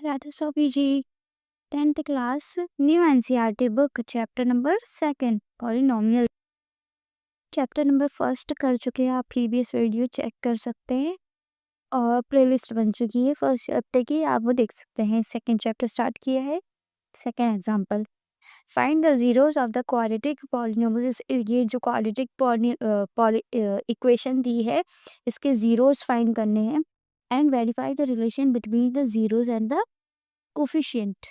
Radha Swami ji 10th class new NCERT book chapter number 2 polynomial chapter number 1 कर चुके हैं। आप प्रीवियस वीडियो चेक कर सकते हैं और प्लेलिस्ट बन चुकी है फर्स्ट चैप्टर की, आप वो देख सकते हैं। सेकंड चैप्टर स्टार्ट किया है। Second example, find the zeros of the quadratic polynomials. ये जो क्वाड्रेटिक इक्वेशन दी है इसके जीरोस फाइंड करने हैं and verify the relation between the zeros and the coefficient.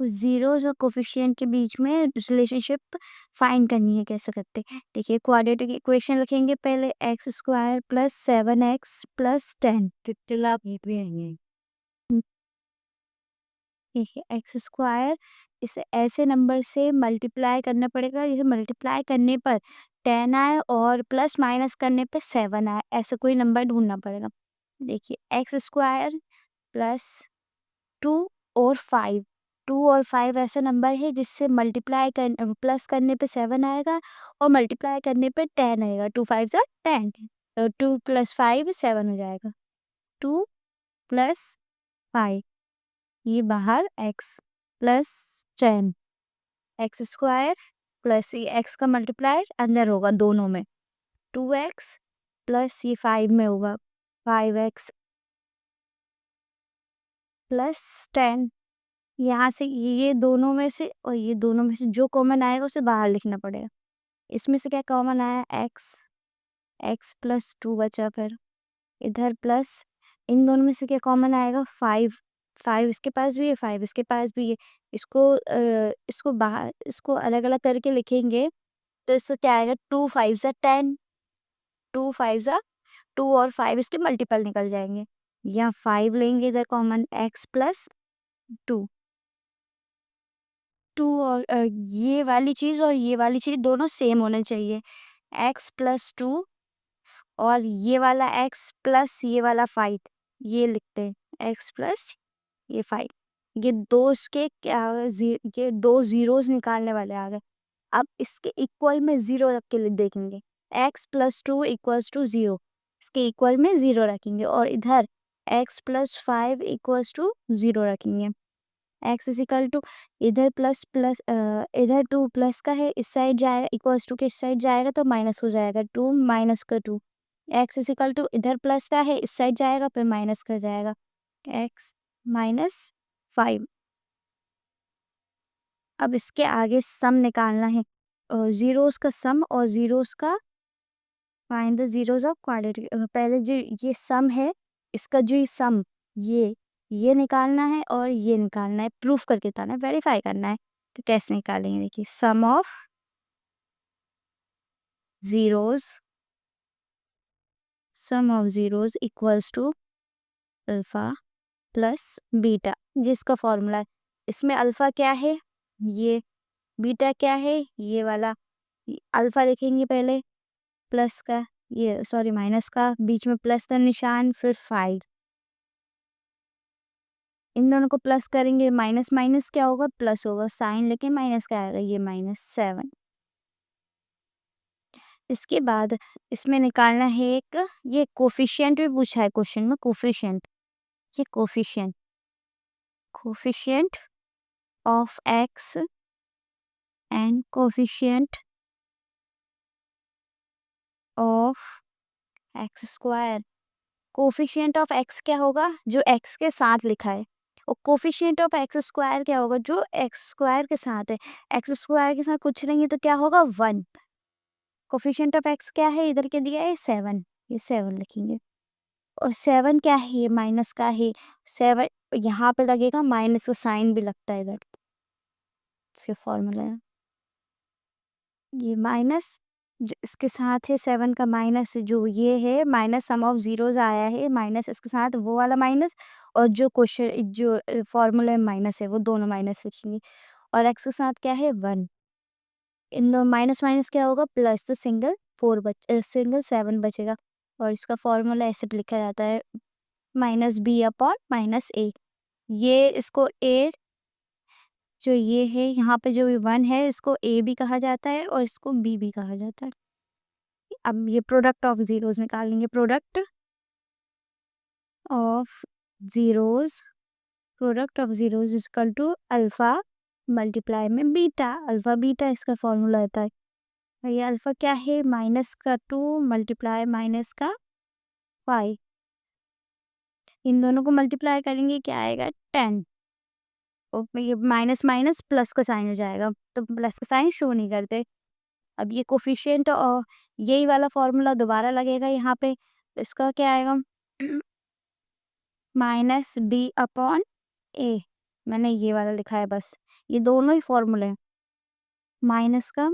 Zeros और कोफिशिएंट के बीच में रिलेशनशिप फाइंड करनी है, कैसे करते हैं देखिए। क्वाड्रेटिक इक्वेशन लिखेंगे पहले, x square plus 7x plus 10। देखिए एक्स स्क्वायर, इसे ऐसे नंबर से मल्टीप्लाई करना पड़ेगा, इसे मल्टीप्लाई करने पर 10 आए और प्लस माइनस करने पे 7 आए, ऐसे कोई नंबर ढूंढना पड़ेगा। देखिए एक्स स्क्वायर प्लस 2 और 5, 2 और 5 ऐसा नंबर है जिससे मल्टीप्लाई कर प्लस करने पे 7 आएगा और मल्टीप्लाई करने पे 10 आएगा। 2 5 ज़ा 10, तो 2 + 5 7 हो जाएगा। 2 + 5, ये बाहर x plus 10, x square plus ये x का मल्टीप्लायर अंदर होगा दोनों में, 2x प्लस ये 5 में होगा 5x प्लस 10। यहाँ से ये दोनों में से और ये दोनों में से जो कॉमन आएगा उसे बाहर लिखना पड़ेगा। इसमें से क्या कॉमन आया, x प्लस 2 बचा, फिर इधर प्लस, इन दोनों में से क्या कॉमन आएगा, 5, 5 इसके पास भी है 5 इसके पास भी है। इसको बाहर, इसको अलग अलग करके लिखेंगे तो इससे क्या आएगा, 2 5 ज़ा 10, 2 5 ज़ा 2 और 5 इसके मल्टीपल निकल जाएंगे। यहाँ 5 लेंगे इधर कॉमन, x प्लस 2, 2 और ये वाली चीज़ और ये वाली चीज़ दोनों सेम होने चाहिए, x प्लस 2 और ये वाला x प्लस ये वाला 5, ये लिखते हैं x प्लस ये 5। ये दो इसके क्या, ये दो जीरोस निकालने वाले आ गए। अब इसके इक्वल में 0 रख के देखेंगे, x प्लस 2 इक्वल्स टू 0, इसके इक्वल में 0 रखेंगे और इधर x प्लस 5 इक्वल्स टू 0 रखेंगे। x इज इक्वल टू, इधर प्लस प्लस इधर 2 प्लस का है, इस साइड जाएगा, इक्वल्स टू के इस साइड जाएगा तो माइनस हो जाएगा, 2 माइनस का 2। x इज इक्वल टू, इधर प्लस का है, इस साइड जाएगा फिर माइनस का जाएगा, x माइनस 5। अब इसके आगे सम निकालना है, जीरोस का सम और जीरोस का, find the zeros of quadratic. पहले जो ये सम है इसका जो ये सम, ये निकालना है और ये निकालना है, प्रूफ करके बताना है, वेरीफाई करना है। तो कैसे निकालेंगे देखिए, sum of zeros equals to alpha plus beta, जिसका फॉर्मूला है। इसमें अल्फा क्या है ये, बीटा क्या है ये वाला। अल्फा लिखेंगे पहले प्लस का, ये सॉरी माइनस का, बीच में प्लस का निशान, फिर 5, इन दोनों को प्लस करेंगे, माइनस माइनस क्या होगा, प्लस होगा, साइन लेकिन माइनस का आएगा, ये -7। इसके बाद इसमें निकालना है एक, ये कोफिशिएंट भी पूछा है क्वेश्चन में, कोफिशिएंट, ये coefficient of x and coefficient of x square. Coefficient of x क्या होगा, जो x के साथ लिखा है, और कोफिशिएंट ऑफ एक्स स्क्वायर क्या होगा, जो एक्स स्क्वायर के साथ है। एक्स स्क्वायर के साथ कुछ नहीं है तो क्या होगा, 1। कोफिशिएंट ऑफ x क्या है, इधर के दिया है 7, ये 7 लिखेंगे, और 7 क्या है, ये माइनस का है, 7 यहाँ पे लगेगा, माइनस का साइन भी लगता है इधर, इसके फॉर्मूला है ये माइनस, इसके साथ है 7 का माइनस, जो ये है माइनस सम ऑफ जीरोस आया है, माइनस इसके साथ वो वाला माइनस, और जो क्वेश्चन जो फॉर्मूला में माइनस है वो दोनों माइनस लिखेंगे, और x के साथ क्या है 1, इन दो माइनस माइनस क्या होगा, प्लस, तो सिंगल 7 बचेगा, और इसका फॉर्मूला ऐसे लिखा जाता है -b/-a। ये इसको a, जो ये है यहाँ पे जो 1 है इसको a भी कहा जाता है और इसको b भी कहा जाता है। अब ये प्रोडक्ट ऑफ जीरोस निकालेंगे, product of zeros product of zeros is equal to alpha multiply में बीटा। अल्फा बीटा इसका फॉर्मूला होता है। ये अल्फा क्या है, -2 मल्टीप्लाई -5। इन दोनों को मल्टीप्लाई करेंगे क्या आएगा, 10। और ये माइनस माइनस प्लस का साइन हो जाएगा, तो प्लस का साइन शो नहीं करते। अब ये कोफिशिएंट और यही वाला फॉर्मूला दोबारा लगेगा यहाँ पे, तो इसका क्या आएगा, -b/a। मैंने ये वाला लिखा है बस, ये दोनों ही फॉर्मूले हैं। माइनस का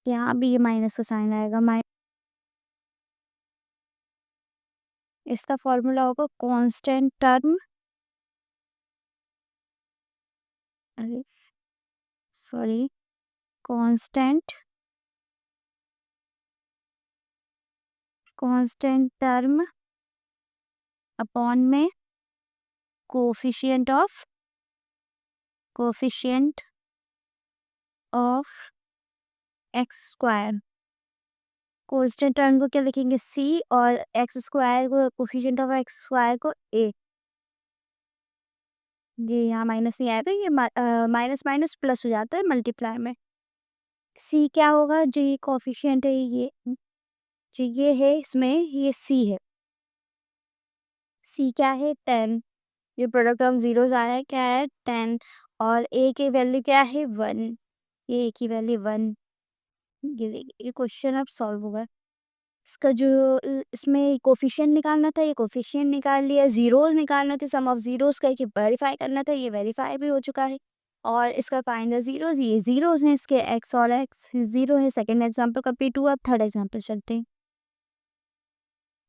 यहाँ भी ये माइनस का साइन आएगा, इसका फॉर्मूला होगा कांस्टेंट टर्म, अरे सॉरी, कांस्टेंट टर्म अपॉन में coefficient of x square. Constant term को क्या लिखेंगे, c, और एक्स स्क्वायर को, कोफिशिएंट ऑफ एक्स स्क्वायर को a। ये यहाँ माइनस नहीं आएगा, ये माइनस माइनस प्लस हो जाता है मल्टीप्लाई में। c क्या होगा, जो ये कोफिशिएंट है, ये जो ये है इसमें, ये c है। c क्या है, 10। ये प्रोडक्ट ऑफ जीरोस आया है, क्या है, 10। और a की वैल्यू क्या है, 1। ये a की वैल्यू 1। ये देखिए, ये क्वेश्चन अब सॉल्व होगा। इसका जो इसमें कोफिशिएंट निकालना था, ये कोफिशिएंट निकाल लिया। जीरोस निकालना थे, सम ऑफ जीरोस का, ये वेरीफाई करना था, ये वेरीफाई भी हो चुका है। और इसका फाइंड द जीरोस, ये जीरोस हैं इसके, एक्स और एक्स जीरो है। सेकंड एग्जांपल कंप्लीट हुआ, अब थर्ड एग्जांपल चलते हैं।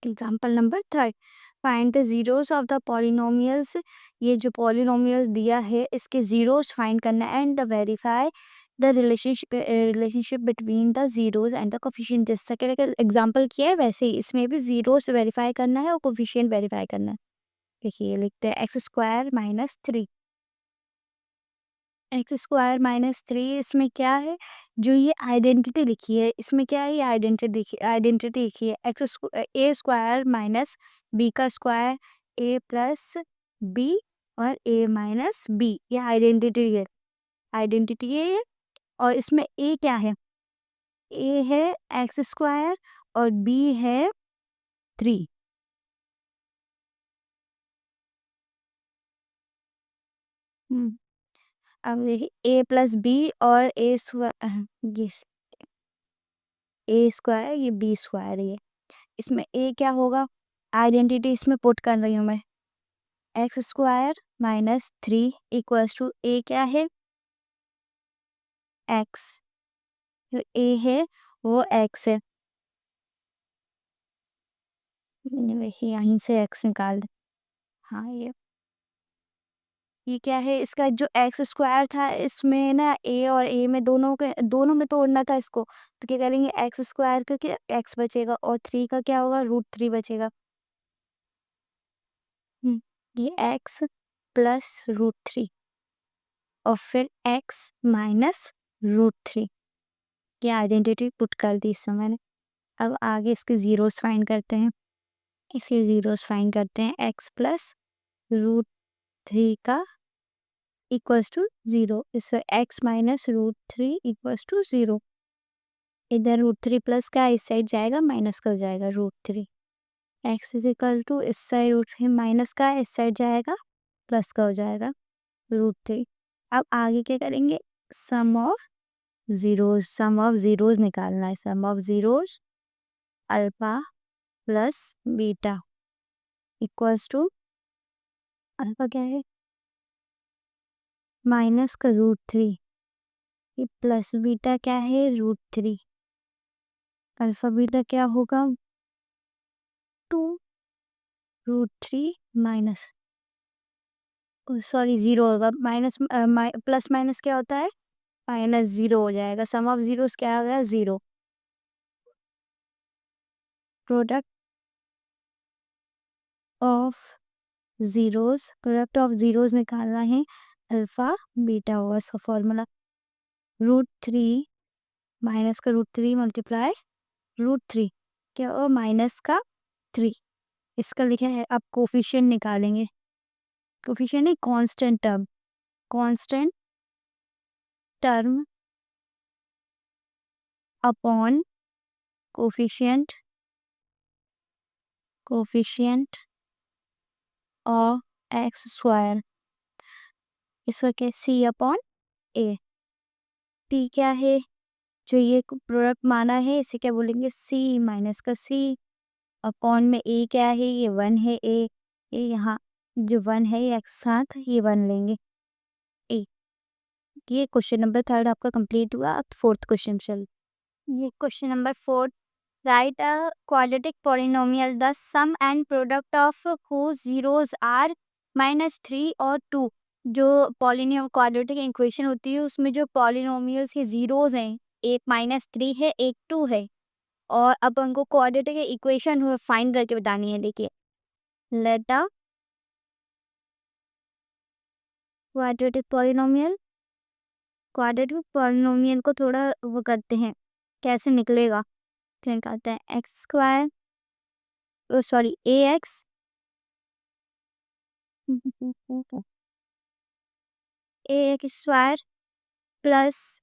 Example number third, find the zeros of the polynomials. ये जो पॉलिनोमियल दिया है, इसके जीरोस फाइंड करना and the verify the relationship between the zeros and the coefficient. जैसा कि एग्जांपल किया है वैसे ही इसमें भी जीरोस वेरीफाई करना है और कोफिशिएंट वेरीफाई करना है। देखिए लिखते हैं x² - 3। x² - 3 इसमें क्या है, जो ये आइडेंटिटी लिखी है, इसमें क्या है, ये आइडेंटिटी लिखी है, a² माइनस b का स्क्वायर, a प्लस b और a माइनस b, ये आइडेंटिटी है ये। और इसमें a क्या है, a है x² और b है 3। अब देखिए a प्लस b और ये a², ये b² है ये। इसमें a क्या होगा, आइडेंटिटी इसमें पुट कर रही हूँ मैं, x² minus 3 equals to a क्या है, x। जो a है वो x है, देखिए यहीं से x निकाल दे। हाँ ये क्या है, इसका जो x² था, इसमें ना a और a में दोनों में तोड़ना था इसको, तो क्या करेंगे, x² का क्या, x बचेगा, और 3 का क्या होगा, √3 बचेगा। ये x प्लस √3 और फिर x माइनस √3, ये आइडेंटिटी पुट कर दी इसमें मैंने। अब आगे इसके जीरोस फाइंड करते हैं, इसके जीरोस फाइंड करते हैं, x प्लस √3 का इक्वल्स टू 0, इससे x माइनस √3 इक्वल्स टू 0। इधर √3 प्लस का इस साइड जाएगा, माइनस का हो जाएगा √3। x इज इक्वल टू इस साइड √3 माइनस का इस साइड जाएगा, प्लस का हो जाएगा √3। अब आगे क्या करेंगे, सम ऑफ जीरोस निकालना है। Sum of zeros alpha plus beta equals to, alpha क्या है, माइनस का √3, ये प्लस बीटा क्या है, √3। अल्फा बीटा क्या होगा, 2√3 माइनस, सॉरी 0 होगा, प्लस माइनस क्या होता है, -0 हो जाएगा। सम ऑफ जीरोस क्या आ गया, 0। प्रोडक्ट ऑफ जीरोस निकालना है, अल्फा बीटा होगा इसका फॉर्मूला, √3 माइनस का √3 मल्टीप्लाई √3 क्या और माइनस का 3 इसका लिखा है। अब कोफिशिएंट निकालेंगे, कोफिशिएंट नहीं constant term upon coefficient of x square, इसका क्या सी अपॉन ए। टी क्या है, जो ये प्रोडक्ट माना है इसे क्या बोलेंगे, सी माइनस का सी अपॉन में ए क्या है, ये 1 है, ए यहाँ जो 1 है ये एक्स साथ ये 1 लेंगे ए। ये क्वेश्चन नंबर 3 आपका कंप्लीट हुआ। अब 4th क्वेश्चन चल, ये question number 4, write a quadratic polynomial the sum and product of whose zeros are -3 और 2। जो पॉलिनोम क्वाड्रेटिक इक्वेशन होती है उसमें जो पॉलिनोमियल्स के जीरोज हैं, एक -3 है एक 2 है, और अब हमको क्वाड्रेटिक इक्वेशन फाइंड करके बतानी है। देखिए लेट द क्वाड्रेटिक पॉलिनोमियल को थोड़ा वो करते हैं कैसे निकलेगा, फिर निकालते हैं X square sorry A X A X square plus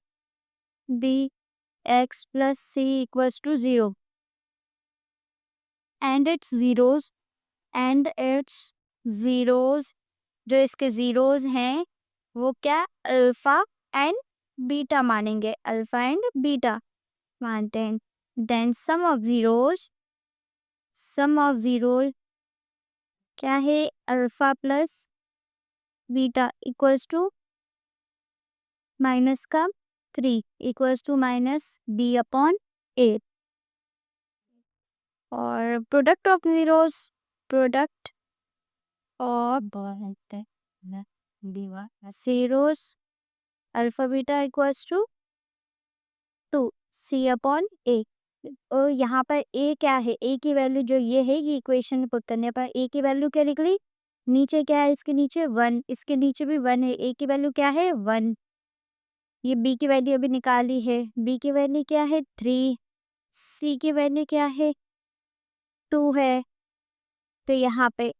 B X plus C equals to 0 and it's zeros जो इसके ज़ीरोज़ हैं वो क्या अल्फ़ा एंड बीटा मानेंगे, अल्फ़ा एंड बीटा मानते हैं। देन सम ऑफ ज़ीरोज़ क्या है, alpha plus beta equals to minus का 3 equals to minus B upon 8। और product of zeros alpha beta equals to 2 C upon ए। और यहाँ पर ए क्या है, ए की वैल्यू जो ये है, ये इक्वेशन पुट करने पर ए की वैल्यू क्या निकली, नीचे क्या है इसके नीचे 1, इसके नीचे भी 1 है, ए की वैल्यू क्या है 1। ये बी की वैल्यू अभी निकाली है, बी की वैल्यू क्या है 3, सी की वैल्यू क्या है 2 है। तो यहाँ पे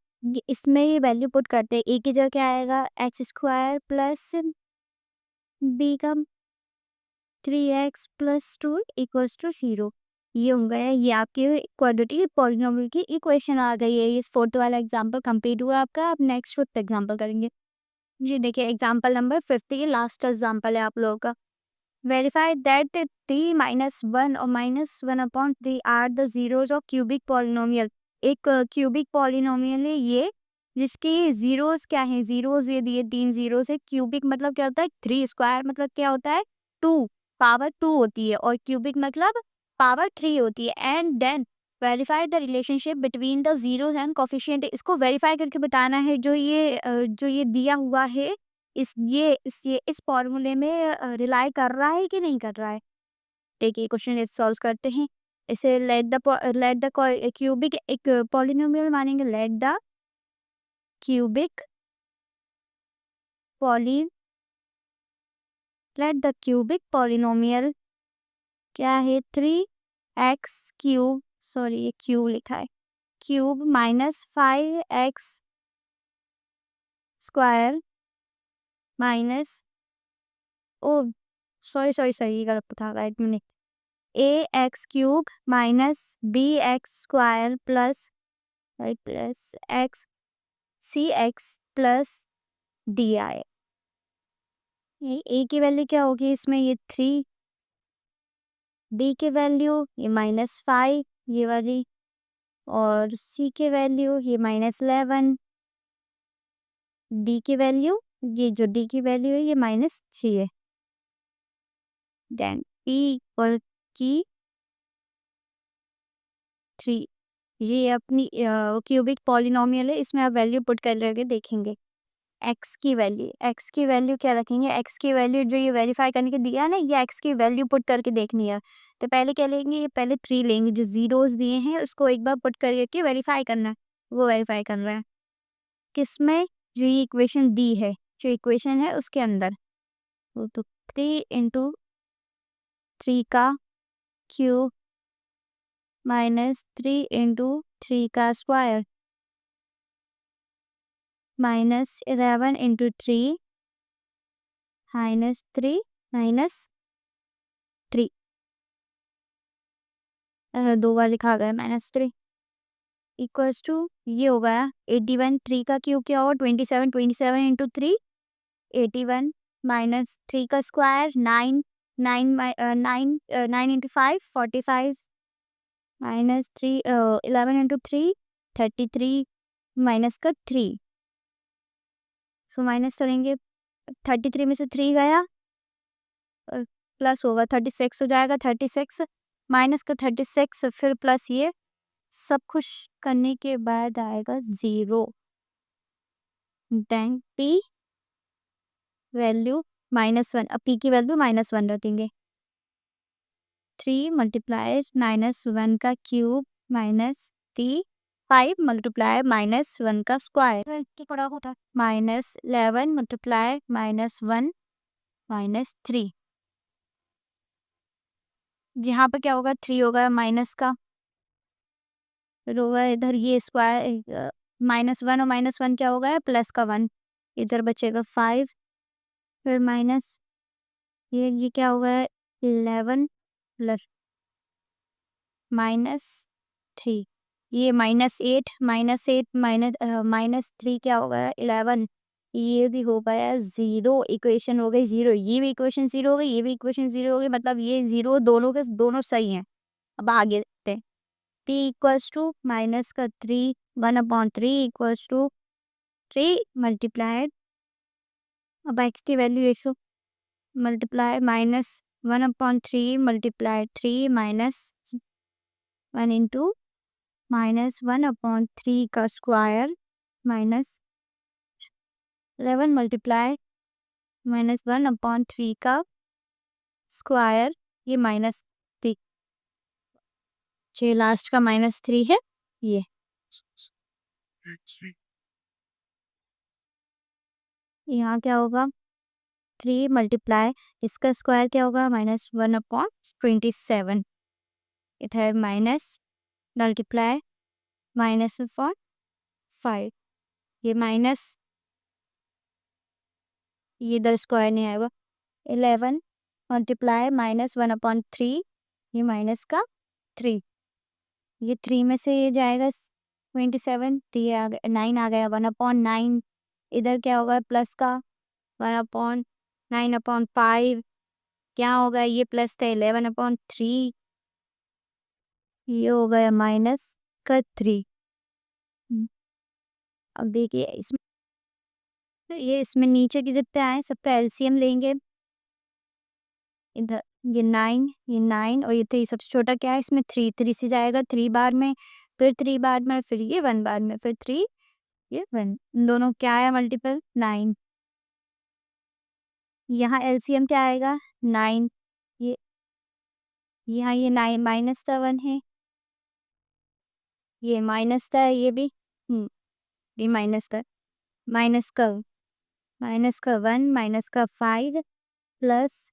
इसमें ये वैल्यू पुट करते हैं, ए की जगह क्या आएगा एक्स स्क्वायर प्लस बी का 3x प्लस 2 इक्वल्स टू 0। ये हो गया, ये आपकी क्वाड्रेटिक पॉलिनोमियल की इक्वेशन आ गई है। ये 4th वाला एग्जाम्पल कंप्लीट हुआ आपका। अब नेक्स्ट 5th एग्जाम्पल करेंगे। जी देखिए एग्जाम्पल नंबर 5 ये लास्ट एग्जाम्पल है आप लोगों का। वेरीफाई दैट 3 -1 और -1/3 are the zeros of cubic polynomial. एक क्यूबिक पॉलिनोमियल है ये, जिसके जीरोज क्या है, जीरोज ये दिए 3 जीरोज है। क्यूबिक मतलब क्या होता है 3, स्क्वायर मतलब क्या होता है 2, पावर 2 होती है, और क्यूबिक मतलब पावर 3 होती है। And then verify the relationship between the zeros and coefficient. इसको वेरीफाई करके बताना है जो ये दिया हुआ है इस फॉर्मूले में रिलाई कर रहा है कि नहीं कर रहा है। देखिए क्वेश्चन इस सॉल्व करते हैं। इसे लेट द क्यूबिक एक पॉलिनोमियल मानेंगे। Cubic poly let the cubic polynomial क्या है 3x³ सॉरी ये क्यूब लिखा है, cube -5x square minus O sorry गलत था, राइट मैंने ax³ - bx² plus x cx plus D I. ये a की वैल्यू क्या होगी इसमें, ये 3, b की वैल्यू ये -5 ये वाली, और c की वैल्यू ये -11, d की वैल्यू ये जो d की वैल्यू है ये -3 है। देन p इक्वल की 3। ये अपनी क्यूबिक पॉलिनोमियल है, इसमें आप वैल्यू पुट करके देखेंगे। एक्स की वैल्यू क्या रखेंगे, एक्स की वैल्यू जो ये वेरीफाई करने के दिया है ना, ये एक्स की वैल्यू पुट करके देखनी है। तो पहले क्या लेंगे, ये पहले 3 लेंगे, जो जीरोज दिए हैं उसको एक बार पुट करके वेरीफाई करना है, वो वेरीफाई कर रहे हैं किसमें, जो ये इक्वेशन दी है, जो इक्वेशन है उसके अंदर। तो 3 इंटू 3 का क्यूब माइनस 3 इंटू 3 का square minus 11 into 3 minus 3 minus 3 दो बार लिखा गया -3 इक्वल्स टू ये हो गया 81 3 का क्यूब क्या होगा 27 27 इंटू 3 81 माइनस 3 का square 9 9 9 9 into 5 45 minus 3 11 into 3 33 minus का 3 सो माइनस करेंगे 33 में से 3 गया प्लस होगा 36 हो जाएगा 36 माइनस का 36 फिर प्लस ये सब कुछ करने के बाद आएगा 0 देन p वैल्यू -1 अब p की वैल्यू -1 रखेंगे 3 मल्टीप्लाई -1 का क्यूब माइनस 5 मल्टीप्लाई -1 का स्क्वायर पड़ा होता -11 मल्टीप्लाई -1 -3 यहाँ पे क्या होगा 3 होगा माइनस का फिर होगा इधर ये स्क्वायर -1 और -1 क्या होगा प्लस का 1 इधर बचेगा 5 फिर माइनस ये क्या होगा 11 प्लस -3 ये -8 -3 क्या होगा 11 ये भी हो गया 0 इक्वेशन हो गई 0 ये भी इक्वेशन 0 हो गई ये भी इक्वेशन 0 हो गई मतलब ये 0 दोनों के दोनों सही हैं। अब आगे देखते हैं p इक्वल्स टू माइनस का 3 1/3 इक्वल्स टू 3 मल्टीप्लाइड अब x की वैल्यू देखो मल्टीप्लाई -1/3 मल्टीप्लाई 3 -1 इंटू -1/3 का स्क्वायर -11 मल्टीप्लाई -1/3 का स्क्वायर ये -3 ये लास्ट का -3 है ये यहाँ क्या होगा 3 मल्टीप्लाई इसका स्क्वायर क्या होगा -1/27 इधर माइनस मल्टीप्लाई -5 ये माइनस ये इधर स्क्वायर नहीं आएगा 11 मल्टीप्लाई -1/3 ये माइनस का 3 ये 3 में से ये जाएगा 27 तो ये आ गया 9 आ गया 1/9 इधर क्या होगा प्लस का 1/9/5 क्या होगा ये प्लस था 11/3 ये हो गया माइनस का 3 अब देखिए इसमें ये इसमें नीचे के जितने आए सबका एलसीएम लेंगे इधर ये 9 और ये 3 सबसे छोटा क्या है इसमें 3 से जाएगा 3 बार में फिर 3 बार में फिर ये 1 बार में फिर 3 ये 1 दोनों क्या है मल्टीपल 9 यहाँ एलसीएम क्या आएगा 9 ये यहाँ ये 9 माइनस का 1 है ये माइनस का है ये भी ये माइनस का 1 माइनस का 5 प्लस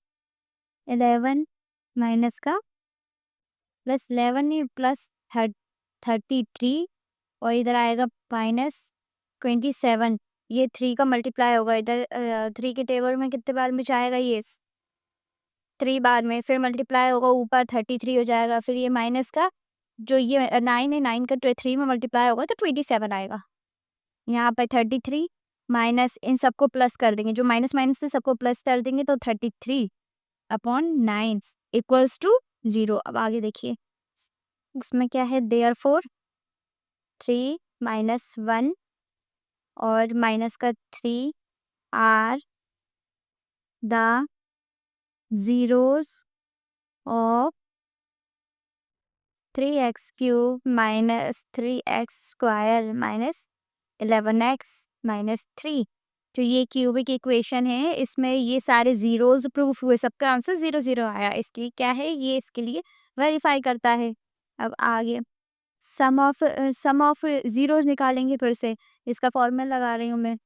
11 माइनस का प्लस 11 नहीं प्लस 33 और इधर आएगा -27 ये 3 का मल्टीप्लाई होगा इधर 3 के टेबल में कितने बार में जाएगा ये 3 बार में फिर मल्टीप्लाई होगा ऊपर 33 हो जाएगा फिर ये माइनस का जो ये 9 है 9 का 3 में मल्टीप्लाई होगा तो 27 आएगा यहाँ पर 33 माइनस इन सबको प्लस कर देंगे जो माइनस माइनस से सबको प्लस कर देंगे तो 33/9 इक्वल्स टू 0 अब आगे देखिए उसमें क्या है देयरफॉर 3 -1 और माइनस का 3 are the zeros of 3x cube minus 3x square minus 11x minus 3 तो ये क्यूबिक इक्वेशन है इसमें ये सारे जीरोस प्रूफ हुए सबका आंसर 0 0 आया इसके क्या है ये इसके लिए वेरीफाई करता है। अब आगे सम ऑफ जीरोस निकालेंगे फिर से इसका फॉर्मूला लगा रही हूँ मैं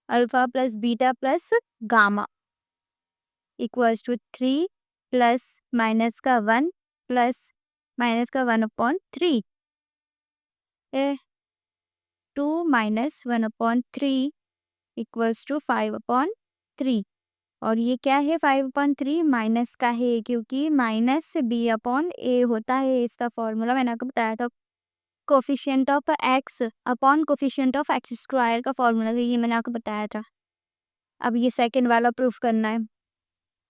alpha plus beta plus gamma equals to 3 plus minus का 1 प्लस माइनस का 1/3 2 माइनस 1/3 इक्वल्स टू 5/3 और ये क्या है 5/3 माइनस का है क्योंकि माइनस b/a होता है इसका फॉर्मूला मैंने आपको बताया था coefficient of x upon coefficient of x square का फॉर्मूला ये मैंने आपको बताया था। अब ये सेकंड वाला प्रूफ करना है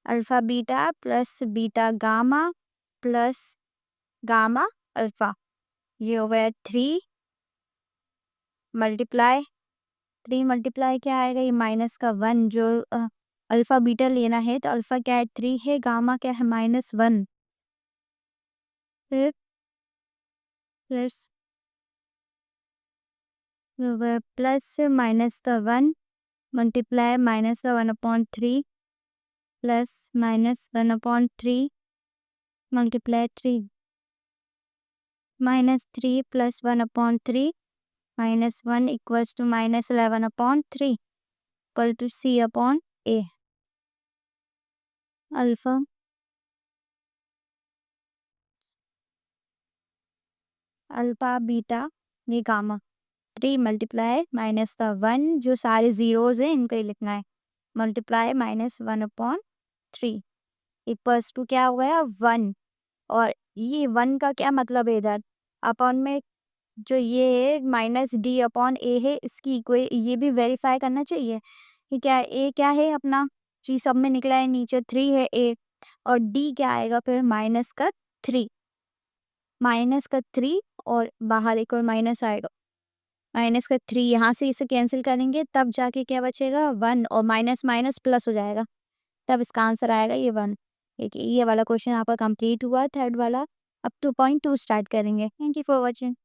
alpha beta plus beta gamma plus gamma alpha ये हो गया 3 मल्टीप्लाई 3 मल्टीप्लाई क्या आएगा ये माइनस का 1 जो अल्फा बीटा लेना है तो अल्फा क्या है 3 है गामा क्या है -1 फिर प्लस प्लस माइनस का 1 मल्टीप्लाई माइनस का 1/3 plus minus 1/3 multiply 3 -3 plus 1/3 -1 equals to -11/3 equal to C/A alpha alpha beta ये गामा 3 मल्टीप्लाई माइनस का 1 जो सारे ज़ीरोज़ हैं इनको ही लिखना है मल्टीप्लाई -1/3 इक्वल्स टू क्या हो गया 1 और ये 1 का क्या मतलब है इधर अपॉन में जो ये है -d/a है इसकी इक्वे ये भी वेरीफाई करना चाहिए कि क्या a क्या है अपना जी सब में निकला है नीचे 3 है a और d क्या आएगा फिर -3 और बाहर एक और माइनस आएगा -3 यहाँ से इसे कैंसिल करेंगे तब जाके क्या बचेगा 1 और माइनस माइनस प्लस हो जाएगा तब इसका आंसर आएगा ये 1 ठीक है ये वाला क्वेश्चन आपका कंप्लीट हुआ थर्ड वाला अब 2.2 स्टार्ट करेंगे थैंक यू फॉर वॉचिंग।